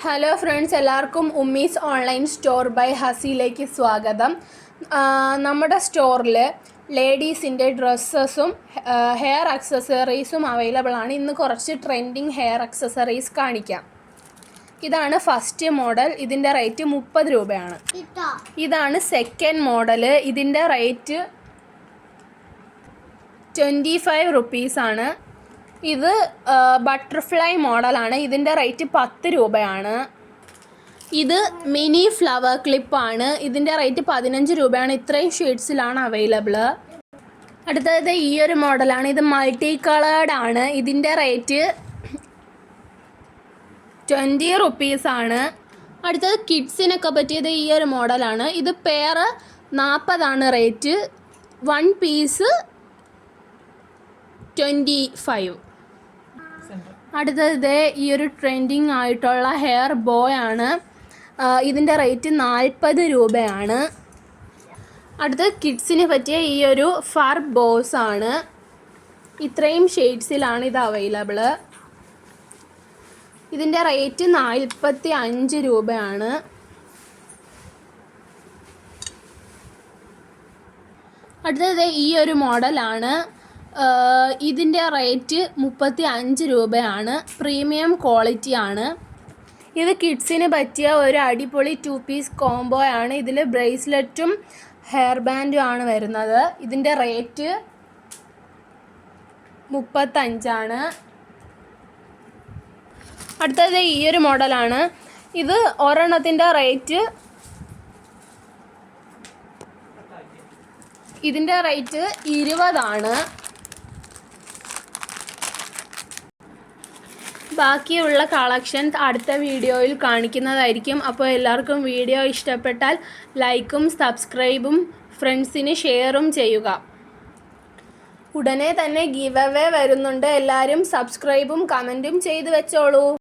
Hello friends, എല്ലാവർക്കും Ummis online store by ഹസിയിലേക്ക് സ്വാഗതം. നമ്മുടെ സ്റ്റോറിൽ ലേഡീസിൻ്റെ ഡ്രസ്സസും ഹെയർ അക്സസറീസും അവൈലബിൾ ആണ്. ഇന്ന് കുറച്ച് ട്രെൻഡിങ് ഹെയർ അക്സസറീസ് കാണിക്കാം. ഇതാണ് ഫസ്റ്റ് മോഡൽ. ഇതിൻ്റെ റേറ്റ് 30 രൂപയാണ്. ഇതാണ് സെക്കൻഡ് മോഡൽ. ഇതിൻ്റെ റേറ്റ് 25 റുപ്പീസാണ്. ഇത് ബട്ടർഫ്ലൈ മോഡലാണ്. ഇതിൻ്റെ റേറ്റ് 10 രൂപയാണ്. ഇത് മിനി ഫ്ലവർ ക്ലിപ്പാണ്. ഇതിൻ്റെ റേറ്റ് 15 രൂപയാണ്. ഇത്രയും ഷെയ്ഡ്സിലാണ് അവൈലബിൾ. അടുത്തത് ഈ ഒരു മോഡലാണ്. ഇത് മൾട്ടി കളേർഡ് ആണ്. ഇതിൻ്റെ റേറ്റ് 20 റുപ്പീസാണ്. അടുത്തത് കിഡ്സിനൊക്കെ പറ്റിയത് ഈ ഒരു മോഡലാണ്. ഇത് പെയർ 40 റേറ്റ്. 1 പീസ് 25. അടുത്തത് ഈ ഒരു ട്രെൻഡിങ് ആയിട്ടുള്ള ഹെയർ ബോയ് ആണ്. ഇതിൻ്റെ റേറ്റ് 40 രൂപയാണ്. അടുത്തത് കിഡ്സിന് പറ്റിയ ഈ ഒരു ഫർ ബോസ് ആണ്. ഇത്രയും ഷെയ്ഡ്സിലാണ് ഇത് അവൈലബിൾ. ഇതിൻ്റെ റേറ്റ് 45 രൂപയാണ്. അടുത്തത് ഈ ഒരു മോഡലാണ്. ഇതിൻ്റെ റേറ്റ് 35 രൂപയാണ്. പ്രീമിയം ക്വാളിറ്റി ആണ്. ഇത് കിഡ്സിന് പറ്റിയ ഒരു അടിപൊളി 2 പീസ് കോംബോ ആണ്. ഇതിൽ ബ്രേസ്ലെറ്റും ഹെയർ ബാൻഡും ആണ് വരുന്നത്. ഇതിൻ്റെ റേറ്റ് 35 അടുത്തത് ഈ ഒരു മോഡലാണ്. ഇത് ഒരെണ്ണത്തിൻ്റെ റേറ്റ് ഇതിൻ്റെ റേറ്റ് 20. ബാക്കിയുള്ള കളക്ഷൻസ് അടുത്ത വീഡിയോയിൽ കാണിക്കുന്നതായിരിക്കും. അപ്പോൾ എല്ലാവർക്കും വീഡിയോ ഇഷ്ടപ്പെട്ടാൽ ലൈക്കും സബ്സ്ക്രൈബും ഫ്രണ്ട്സിന് ഷെയറും ചെയ്യുക. ഉടനെ തന്നെ ഗിവ് അവേ വരുന്നുണ്ട്. എല്ലാവരും സബ്സ്ക്രൈബും കമൻറ്റും ചെയ്ത് വെച്ചോളൂ.